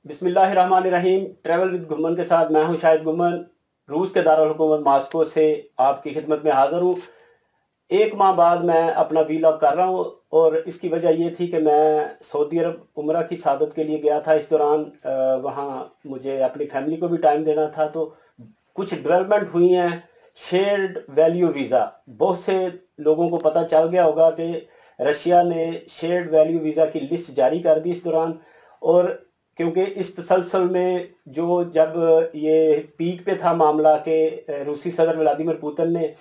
बिस्मिल्लाहिर्रहमानिर्रहीम। Travel with गुमन के साथ मैं हूं शाहिद गुमन। रूस के दारुल हुकूमत मास्को से आपकी खिदमत में हाज़िर हूं। एक माह बाद मैं अपना वीलॉग कर रहा हूं और इसकी वजह ये थी कि मैं सऊदी अरब उम्रा की सादत के लिए गया था। इस दौरान वहाँ मुझे अपनी फैमिली को भी टाइम देना था, तो कुछ डेवलपमेंट हुई हैं। शेयर्ड वैल्यू वीज़ा, बहुत से लोगों को पता चल गया होगा कि रशिया ने शेयर्ड वैल्यू वीज़ा की लिस्ट जारी कर दी इस दौरान। और क्योंकि इस तसलसल में जब ये पीक पे था मामला के रूसी सदर व्लादिमीर पुतिन ने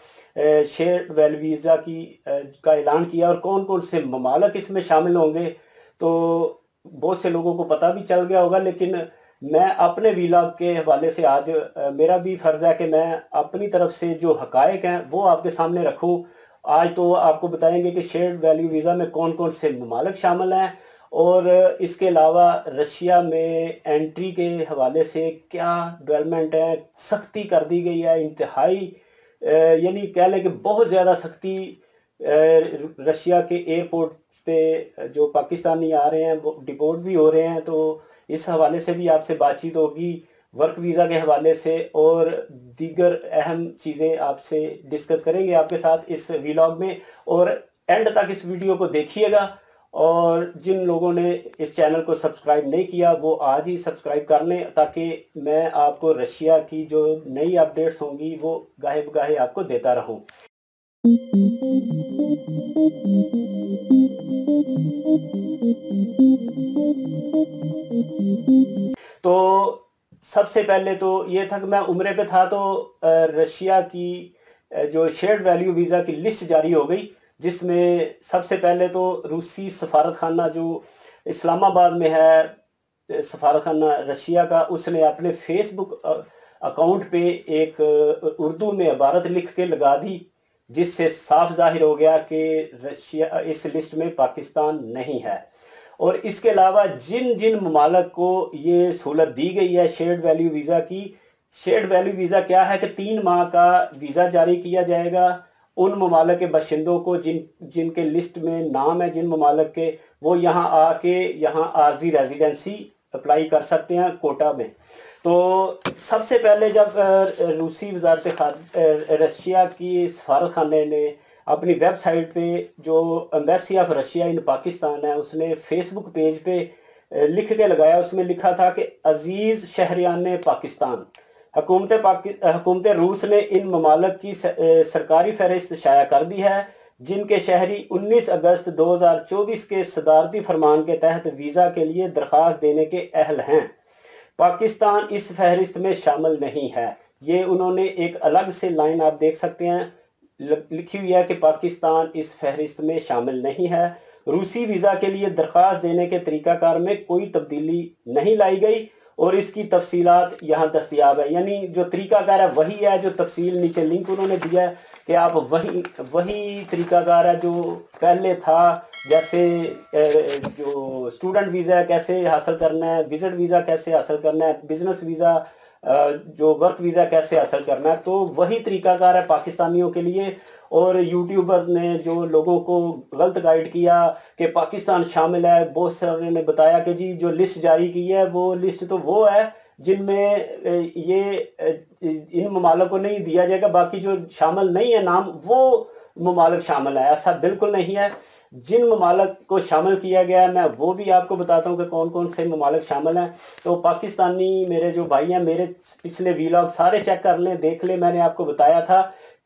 शेयर्ड वैल्यू वीज़ा का ऐलान किया और कौन कौन से ममालिक इसमें शामिल होंगे, तो बहुत से लोगों को पता भी चल गया होगा। लेकिन मैं अपने वीलॉग के हवाले से आज मेरा भी फ़र्ज़ है कि मैं अपनी तरफ से जो हकायक हैं वो आपके सामने रखूं। आज तो आपको बताएंगे कि शेयर्ड वैल्यू वीज़ा में कौन कौन से ममालिक शामिल हैं और इसके अलावा रशिया में एंट्री के हवाले से क्या डेवलपमेंट है। सख्ती कर दी गई है इंतहाई, यानी कह लें कि बहुत ज़्यादा सख्ती। रशिया के एयरपोर्ट पे जो पाकिस्तानी आ रहे हैं वो डिपोर्ट भी हो रहे हैं, तो इस हवाले से भी आपसे बातचीत होगी। वर्क वीज़ा के हवाले से और दीगर अहम चीज़ें आपसे डिस्कस करेंगे आपके साथ इस वीलॉग में। और एंड तक इस वीडियो को देखिएगा। और जिन लोगों ने इस चैनल को सब्सक्राइब नहीं किया वो आज ही सब्सक्राइब कर लें, ताकि मैं आपको रशिया की जो नई अपडेट्स होंगी वो गाहे बगाहे आपको देता रहूं। तो सबसे पहले तो ये था कि मैं उम्रे पे था, तो रशिया की जो शेयर्ड वैल्यू वीज़ा की लिस्ट जारी हो गई, जिसमें सबसे पहले तो रूसी सफारत खाना जो इस्लामाबाद में है, सफारत खाना रशिया का, उसने अपने फेसबुक अकाउंट पे एक उर्दू में इबारत लिख के लगा दी, जिससे साफ जाहिर हो गया कि रशिया इस लिस्ट में पाकिस्तान नहीं है। और इसके अलावा जिन जिन ममालिक को ये सहूलत दी गई है शेयर्ड वैल्यू वीज़ा की, शेयर्ड वैल्यू वीज़ा क्या है कि 3 माह का वीज़ा जारी किया जाएगा उन ममालिक के बाशिंदों को जिनके लिस्ट में नाम है, जिन ममालिक के, वो यहाँ आके यहाँ आर्जी रेजिडेंसी अप्लाई कर सकते हैं कोटा में। तो सबसे पहले जब रूसी रशिया की सफारत खाने ने अपनी वेबसाइट पे, जो एम्बेसी ऑफ रशिया इन पाकिस्तान है, उसने फेसबुक पेज पे लिख के लगाया। उसमें लिखा था कि अजीज़ शहरियान पाकिस्तान, हुकूमत रूस ने इन ममालिक की सरकारी फहरिस्त शाया कर दी है, जिनके शहरी 19 अगस्त 2024 के सदारती फरमान के तहत वीज़ा के लिए दरख्वास्त देने के अहल हैं। पाकिस्तान इस फहरिस्त में शामिल नहीं है। ये उन्होंने एक अलग से लाइन आप देख सकते हैं लिखी हुई है कि पाकिस्तान इस फहरिस्त में शामिल नहीं है। रूसी वीज़ा के लिए दरख्वास्त देने के तरीक़ाकार में कोई तब्दीली नहीं लाई गई और इसकी तफसीलात यहाँ दस्तयाब है। यानी जो तरीक़ाकार है वही है, जो तफसील नीचे लिंक उन्होंने दिया है कि आप वही तरीक़ाकार है जो पहले था। जैसे जो स्टूडेंट वीज़ा कैसे हासिल करना है, विज़िट वीज़ा कैसे हासिल करना है, बिज़नेस वीज़ा, जो वर्क वीज़ा कैसे हासिल करना है, तो वही तरीक़ाकार है पाकिस्तानियों के लिए। और यूट्यूबर ने जो लोगों को गलत गाइड किया कि पाकिस्तान शामिल है, बहुत सारे ने बताया कि जी जो लिस्ट जारी की है वो लिस्ट तो वो है जिनमें इन ममालिक को नहीं दिया जाएगा, बाकी जो शामिल नहीं है नाम वो ममालिक शामिल है। ऐसा बिल्कुल नहीं है। जिन ममालिक को शामिल किया गया है मैं वो भी आपको बताता हूँ कि कौन कौन से ममालिक शामिल हैं। तो पाकिस्तानी मेरे जो भाई हैं, मेरे पिछले वीलॉग सारे चेक कर लें, देख लें। मैंने आपको बताया था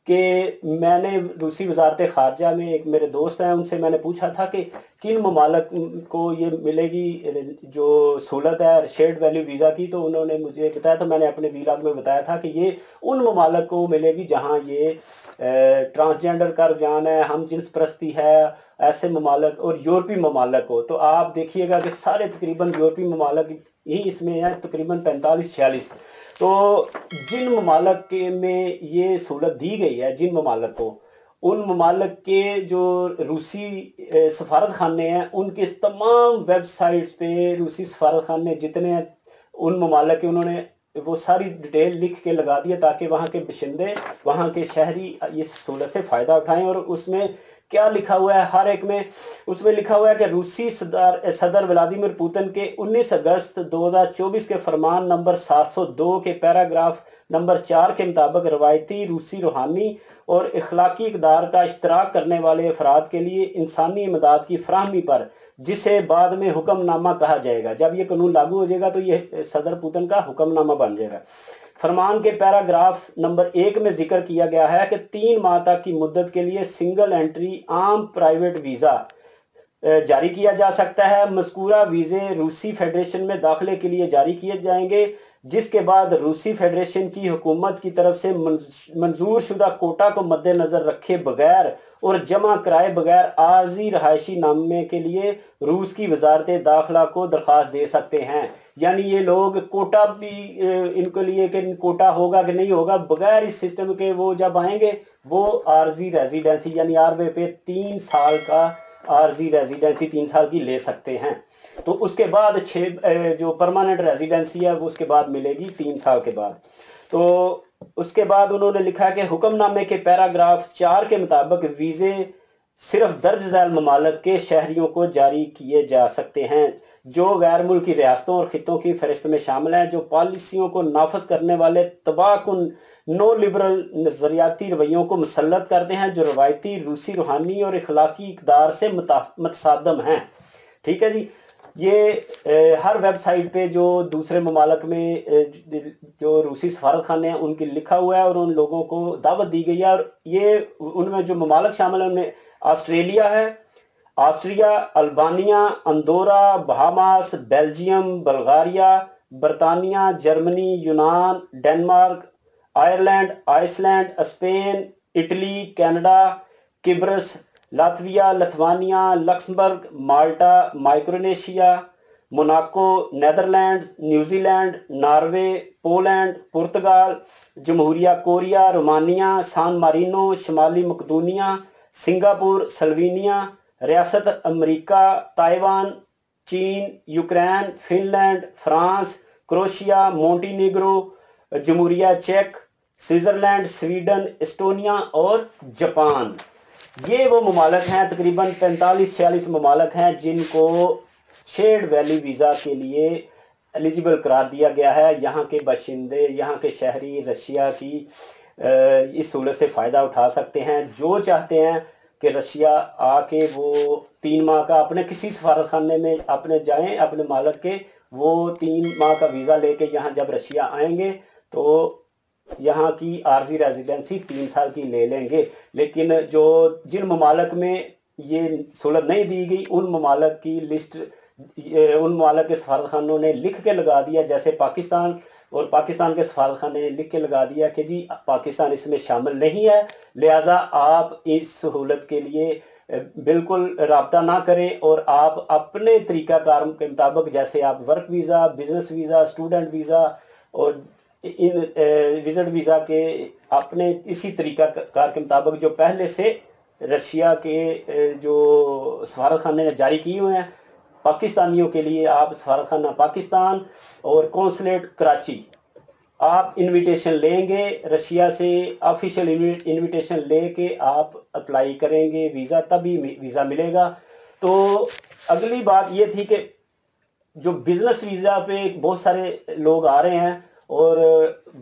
कि मैंने रूसी वजारत ख़ारजा में एक मेरे दोस्त हैं, उनसे मैंने पूछा था कि किन ममालिक को ये मिलेगी जो सहूलत है शेयर्ड वैल्यू वीज़ा की, तो उन्होंने मुझे बताया था। मैंने अपने वीलॉग में बताया था कि ये उन ममालिक को मिलेगी जहाँ ये ट्रांसजेंडर का रुझान है, हम जिन्स परस्ती है, ऐसे ममालिक और यूरोपीय ममालिक को। तो आप देखिएगा कि सारे तकरीबन यूरोपीय ममालिक ही इसमें हैं, तकरीबन 45-46। तो जिन ममालिक के में ये सहूलत दी गई है, जिन ममालिक को, उन ममालिक के जो रूसी सफारत खाने हैं उनके तमाम वेबसाइट्स पे रूसी सफारत खाने जितने हैं उन ममालिक के उन्होंने वो सारी डिटेल लिख के लगा दिया ताकि वहाँ के बशिंदे, वहाँ के शहरी इस सहूलत से फ़ायदा उठाएं। और उसमें क्या लिखा हुआ है हर एक में? उसमें लिखा हुआ है कि रूसी सदर व्लादिमीर पुतिन के 19 अगस्त 2024 के फरमान नंबर 702 के पैराग्राफ नंबर 4 के मुताबिक रवायती रूसी रूहानी और इखलाकी इक़दार का इश्तराक करने वाले अफराद के लिए इंसानी इमदाद की फराहमी पर, जिसे बाद में हुक्मनामा कहा जाएगा, जब ये कानून लागू हो जाएगा तो ये सदर पुतिन का हुक्मनामा बन जाएगा। फरमान के पैराग्राफ नंबर 1 में जिक्र किया गया है कि 3 माह तक की मुद्दत के लिए सिंगल एंट्री आम प्राइवेट वीज़ा जारी किया जा सकता है। मज़कूरा वीज़े रूसी फेडरेशन में दाखिले के लिए जारी किए जाएंगे, जिसके बाद रूसी फेडरेशन की हुकूमत की तरफ से मंजूर शुदा कोटा को मद्देनज़र रखे बगैर और जमा कराए बगैर आर्जी रहायशी नामे के लिए रूस की वजारत दाखिला को दरख्वास्त दे सकते हैं। यानी ये लोग कोटा भी इनके लिए कि कोटा होगा कि नहीं होगा, बगैर इस सिस्टम के वो जब आएंगे वो आर्जी रेजिडेंसी यानी आरवे पे 3 साल का आर्जी रेजिडेंसी 3 साल की ले सकते हैं। तो उसके बाद जो परमानेंट रेजिडेंसी है वो उसके बाद मिलेगी 3 साल के बाद। तो उसके बाद उन्होंने लिखा कि हुक्मनामे के पैराग्राफ 4 के मुताबिक वीज़े सिर्फ दर्ज झैल ममालिक के शहरियों को जारी किए जा सकते हैं जो गैर मुल्की रियासतों और खितों की फहरिस्त में शामिल हैं, जो पॉलिसियों को नाफज करने वाले तबाहकुन नो लिबरल नज़रियाती रवैयों को मुसल्लत करते हैं, जो रवायती रूसी रूहानी और इखलाकी इक़दार से मतसादम हैं। ठीक है जी। ये हर वेबसाइट पे जो दूसरे ममालिक में जो रूसी सफारत खाने हैं उनकी लिखा हुआ है और उन लोगों को दावत दी गई है। और ये उनमें जो ममालिक शामिल हैं उनमें ऑस्ट्रेलिया है, Austria, Albania, Andorra, Bahamas, Belgium, Bulgaria, बरतानिया, जर्मनी, यूनान, Denmark, Ireland, Iceland, Spain, Italy, Canada, किब्रस, Latvia, Lithuania, Luxembourg, Malta, Micronesia, Monaco, Netherlands, New Zealand, Norway, Poland, पुर्तगाल, जमहूरिया कोरिया, रोमानिया, सान मारिनो, शुमाली मकदूनिया, सिंगापुर, स्लोवेनिया, रियासत अमेरिका, ताइवान, चीन, Ukraine, Finland, France, Croatia, Montenegro, जमहूरिया चेक, स्विट्ज़रलैंड, स्वीडन, एस्टोनिया और जापान। ये वो ममालिक हैं, तकरीबन 45-46 ममालिक हैं जिनको शेयर्ड वैली वीज़ा के लिए एलिजिबल करार दिया गया है। यहाँ के बाशिंदे, यहाँ के शहरी रशिया की इस सहूलत से फ़ायदा उठा सकते हैं। जो चाहते हैं कि रशिया आके वो 3 माह का अपने किसी सफारत खाने में अपने जाएं, अपने मालिक के, वो 3 माह का वीज़ा लेके यहाँ जब रशिया आएंगे तो यहाँ की आर्जी रेजिडेंसी 3 साल की ले लेंगे। लेकिन जो जिन ममालिक में ये सहूलत नहीं दी गई उन ममालिक की लिस्ट उन ममालिक के सफारत खानों ने लिख के लगा दिया, जैसे पाकिस्तान, और पाकिस्तान के सफारत खाने ने लिख के लगा दिया कि जी पाकिस्तान इसमें शामिल नहीं है, लिहाजा आप इस सहूलत के लिए बिल्कुल रब्ता ना करें और आप अपने तरीक़ाकार के मुताबिक, जैसे आप work visa, business visa, student visa और इन विजिट वीज़ा के अपने इसी तरीक़ाकार के मुताबिक जो पहले से रशिया के जो सफारत खाने ने जारी किए हुए हैं पाकिस्तानियों के लिए, आप सफारत खाना पाकिस्तान और कौंसलेट कराची आप इनविटेशन लेंगे रशिया से, ऑफिशियल इनविटेशन लेके आप अप्लाई करेंगे वीज़ा, तभी वीज़ा मिलेगा। तो अगली बात ये थी कि जो बिज़नेस वीज़ा पे बहुत सारे लोग आ रहे हैं और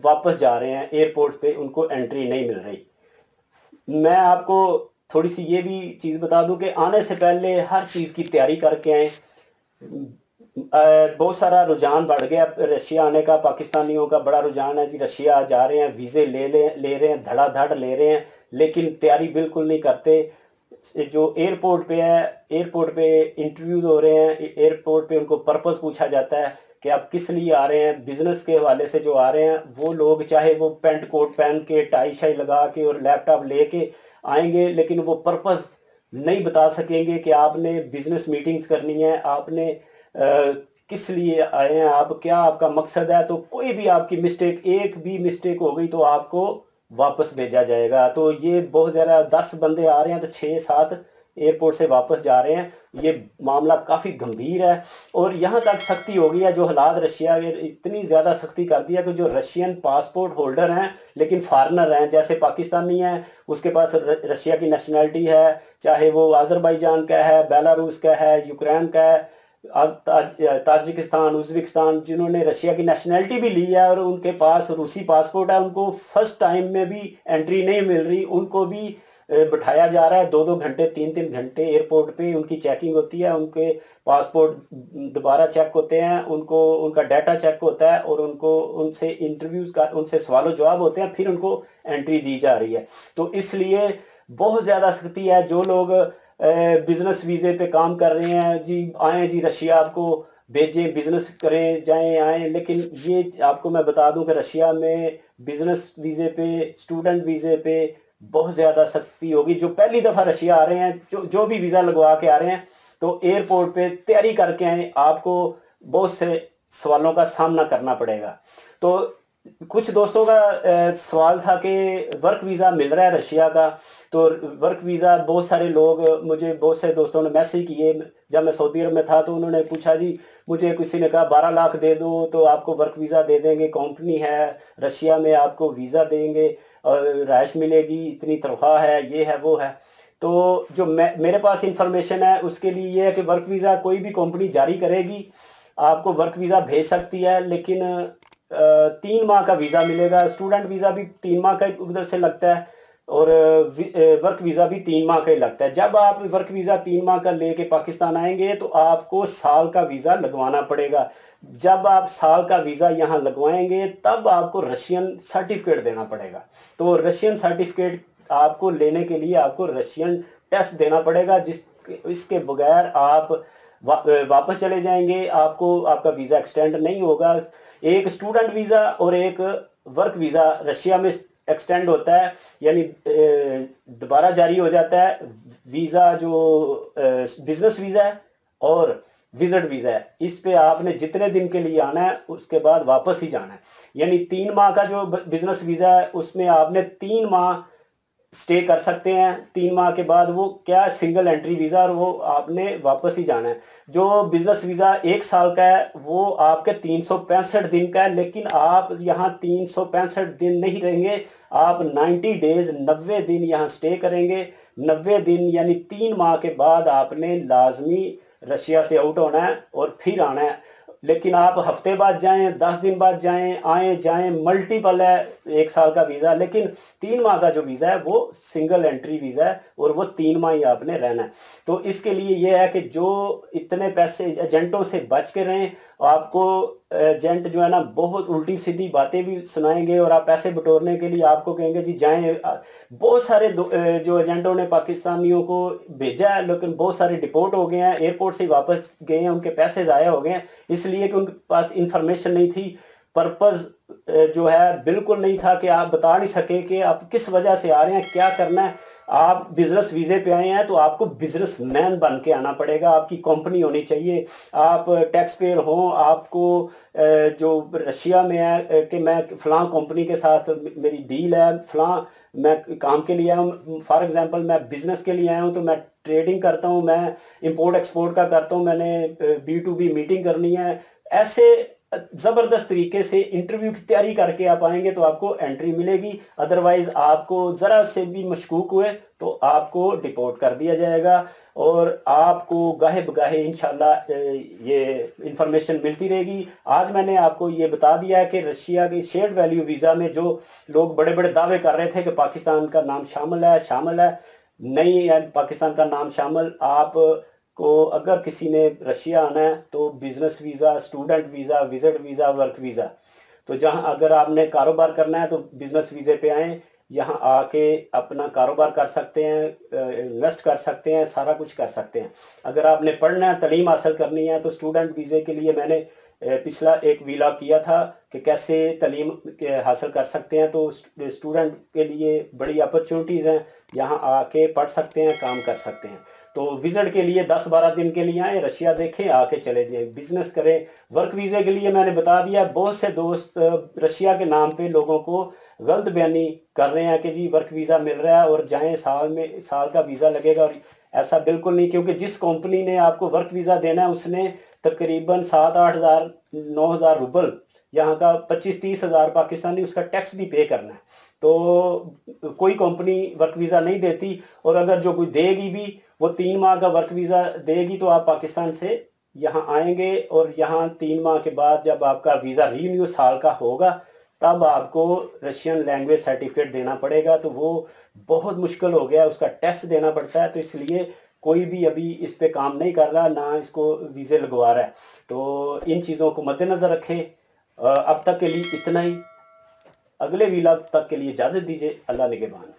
वापस जा रहे हैं एयरपोर्ट पे, उनको एंट्री नहीं मिल रही। मैं आपको थोड़ी सी ये भी चीज़ बता दूं कि आने से पहले हर चीज़ की तैयारी करके आएँ। बहुत सारा रुझान बढ़ गया रशिया आने का, पाकिस्तानियों का बड़ा रुझान है जी, रशिया जा रहे हैं, वीज़े ले रहे हैं, धड़ाधड़ ले रहे हैं, लेकिन तैयारी बिल्कुल नहीं करते। जो एयरपोर्ट पे है, एयरपोर्ट पे इंटरव्यूज़ हो रहे हैं, एयरपोर्ट पे उनको पर्पस पूछा जाता है कि आप किस लिए आ रहे हैं। बिज़नेस के हवाले से जो आ रहे हैं वो लोग, चाहे वो पेंट कोट पहन के, टाई शाई लगा के और लैपटॉप लेके आएंगे, लेकिन वो पर्पस नहीं बता सकेंगे कि आपने बिज़नेस मीटिंग्स करनी है, आपने किस लिए आए हैं, आप क्या आपका मकसद है। तो कोई भी आपकी मिस्टेक, एक भी मिस्टेक हो गई तो आपको वापस भेजा जाएगा। तो ये बहुत ज़्यादा 10 बंदे आ रहे हैं तो 6-7 एयरपोर्ट से वापस जा रहे हैं। ये मामला काफ़ी गंभीर है और यहाँ तक सख्ती हो गई है, जो हालात रशिया के इतनी ज़्यादा सख्ती कर दिया कि जो रशियन पासपोर्ट होल्डर हैं लेकिन फॉरेनर हैं, जैसे पाकिस्तानी हैं उसके पास रशिया की नेशनैलिटी है, चाहे वो आज़रबाईजान का है, बेलारूस का है, यूक्रेन का है, ताजिकिस्तान, उज़्बेकिस्तान, जिन्होंने रशिया की नेशनैलिटी भी ली है और उनके पास रूसी पासपोर्ट है, उनको फर्स्ट टाइम में भी एंट्री नहीं मिल रही, उनको भी बिठाया जा रहा है 2-2 घंटे 3-3 घंटे एयरपोर्ट पे उनकी चेकिंग होती है, उनके पासपोर्ट दोबारा चेक होते हैं, उनको उनका डाटा चेक होता है और उनको उनसे इंटरव्यूज़ का उनसे सवाल जवाब होते हैं, फिर उनको एंट्री दी जा रही है। तो इसलिए बहुत ज़्यादा सख्ती है। जो लोग बिज़नेस वीज़े पे काम कर रहे हैं, जी आएँ जी रशिया, आपको भेजें, बिज़नेस करें, जाएं आएँ, लेकिन ये आपको मैं बता दूं कि रशिया में बिज़नेस वीज़े पे, स्टूडेंट वीज़े पे बहुत ज़्यादा सख्ती होगी। जो पहली दफ़ा रशिया आ रहे हैं, जो भी वीज़ा लगवा के आ रहे हैं, तो एयरपोर्ट पे तैयारी करके आएँ, आपको बहुत से सवालों का सामना करना पड़ेगा। तो कुछ दोस्तों का सवाल था कि वर्क वीज़ा मिल रहा है रशिया का, तो वर्क वीज़ा बहुत सारे लोग, मुझे बहुत सारे दोस्तों ने मैसेज किए, जब मैं सऊदी अरब में था तो उन्होंने पूछा जी मुझे किसी ने कहा 12 लाख दे दो तो आपको वर्क वीज़ा दे देंगे, कंपनी है रशिया में, आपको वीज़ा देंगे और रहायश मिलेगी, इतनी तनख्वाह है, ये है वो है। तो जो मेरे पास इंफॉर्मेशन है उसके लिए ये है कि वर्क वीज़ा कोई भी कंपनी जारी करेगी, आपको वर्क वीज़ा भेज सकती है, लेकिन 3 माह का वीज़ा मिलेगा। स्टूडेंट वीज़ा भी 3 माह का उधर से लगता है और वर्क वीज़ा भी 3 माह का ही लगता है। जब आप वर्क वीज़ा 3 माह का लेके पाकिस्तान आएंगे तो आपको साल का वीज़ा लगवाना पड़ेगा। जब आप साल का वीज़ा यहाँ लगवाएंगे तब आपको रशियन सर्टिफिकेट देना पड़ेगा। तो रशियन सर्टिफिकेट आपको लेने के लिए आपको रशियन टेस्ट देना पड़ेगा, इसके बगैर आप वापस चले जाएंगे, आपको आपका वीज़ा एक्सटेंड नहीं होगा। एक स्टूडेंट वीज़ा और एक वर्क वीज़ा रशिया में एक्सटेंड होता है, यानी दोबारा जारी हो जाता है। वीज़ा जो बिज़नेस वीज़ा है और विजिट वीज़ा है, इस पे आपने जितने दिन के लिए आना है उसके बाद वापस ही जाना है। यानी 3 माह का जो बिज़नेस वीज़ा है उसमें आपने 3 माह स्टे कर सकते हैं, 3 माह के बाद वो क्या सिंगल एंट्री वीज़ा और वो आपने वापस ही जाना है। जो बिज़नेस वीज़ा 1 साल का है वो आपके 365 दिन का है, लेकिन आप यहाँ 365 दिन नहीं रहेंगे, आप 90 डेज़ 90 दिन यहाँ स्टे करेंगे। 90 दिन यानी 3 माह के बाद आपने लाजमी रशिया से आउट होना है और फिर आना है। लेकिन आप हफ्ते बाद जाएं, 10 दिन बाद जाएं, आए जाएं, मल्टीपल है 1 साल का वीज़ा, लेकिन 3 माह का जो वीज़ा है वो सिंगल एंट्री वीज़ा है और वो 3 माह ही आपने रहना है। तो इसके लिए ये है कि जो इतने पैसे एजेंटों से बच के रहें। आपको एजेंट जो है ना बहुत उल्टी सीधी बातें भी सुनाएंगे और आप पैसे बटोरने के लिए आपको कहेंगे जी जाएं। बहुत सारे जो एजेंटों ने पाकिस्तानियों को भेजा है, लेकिन बहुत सारे डिपोर्ट हो गए हैं, एयरपोर्ट से वापस गए हैं, उनके पैसे ज़ाया हो गए हैं, इसलिए कि उनके पास इंफॉर्मेशन नहीं थी। पर्पज़ जो है बिल्कुल नहीं था कि आप बता नहीं सके कि आप किस वजह से आ रहे हैं, क्या करना है। आप बिज़नेस वीज़े पे आए हैं तो आपको बिजनेसमैन बन के आना पड़ेगा, आपकी कंपनी होनी चाहिए, आप टैक्स पेयर हों, आपको जो रशिया में है कि मैं फ़लाँ कंपनी के साथ मेरी डील है, फ़लाँ मैं काम के लिए आया हूँ, फॉर एग्जांपल मैं बिज़नेस के लिए आया हूँ तो मैं ट्रेडिंग करता हूँ, मैं इंपोर्ट एक्सपोर्ट का करता हूँ, मैंने B2B मीटिंग करनी है। ऐसे ज़बरदस्त तरीके से इंटरव्यू की तैयारी करके आप आएंगे तो आपको एंट्री मिलेगी, अदरवाइज़ आपको ज़रा से भी मशकूक हुए तो आपको डिपोर्ट कर दिया जाएगा और आपको गाहे बगाहे इंशाल्लाह ये इंफॉर्मेशन मिलती रहेगी। आज मैंने आपको ये बता दिया है कि रशिया की शेयर्ड वैल्यू वीज़ा में जो लोग बड़े बड़े दावे कर रहे थे कि पाकिस्तान का नाम शामिल है, नहीं है पाकिस्तान का नाम शामिल। आप को अगर किसी ने रशिया आना है तो business visa, student visa, visit visa, work visa, तो जहां अगर आपने कारोबार करना है तो बिज़नेस वीज़े पे आएँ, यहां आके अपना कारोबार कर सकते हैं, इन्वेस्ट कर सकते हैं, सारा कुछ कर सकते हैं। अगर आपने पढ़ना है, तालीम हासिल करनी है तो स्टूडेंट वीज़े के लिए मैंने पिछला एक व्लॉग किया था कि कैसे तालीम हासिल कर सकते हैं। तो स्टूडेंट के लिए बड़ी अपॉर्चुनिटीज़ हैं, यहाँ आके पढ़ सकते हैं, काम कर सकते हैं। तो विजिट के लिए 10-12 दिन के लिए आए, रशिया देखें, आके चले जाए, बिजनेस करें। वर्क वीज़े के लिए मैंने बता दिया, बहुत से दोस्त रशिया के नाम पे लोगों को गलत बयानी कर रहे हैं कि जी वर्क वीज़ा मिल रहा है और जाएं, साल का वीज़ा लगेगा। और ऐसा बिल्कुल नहीं, क्योंकि जिस कंपनी ने आपको वर्क वीज़ा देना है उसने तकरीबन 7-8 हज़ार 9 हज़ार रुपल, यहाँ का 25-30 हज़ार पाकिस्तानी, उसका टैक्स भी पे करना है। तो कोई कंपनी वर्क वीज़ा नहीं देती, और अगर जो कोई देगी भी वो 3 माह का वर्क वीज़ा देगी, तो आप पाकिस्तान से यहाँ आएंगे और यहाँ 3 माह के बाद जब आपका वीज़ा रीन्यू साल का होगा तब आपको रशियन लैंग्वेज सर्टिफिकेट देना पड़ेगा। तो वो बहुत मुश्किल हो गया, उसका टेस्ट देना पड़ता है। तो इसलिए कोई भी अभी इस पे काम नहीं कर रहा, ना इसको वीज़े लगवा रहा है। तो इन चीज़ों को मद्देनज़र रखें। अब तक के लिए इतना ही, अगले व्लॉग तक के लिए इजाज़त दीजिए। अल्लाह निगहबान।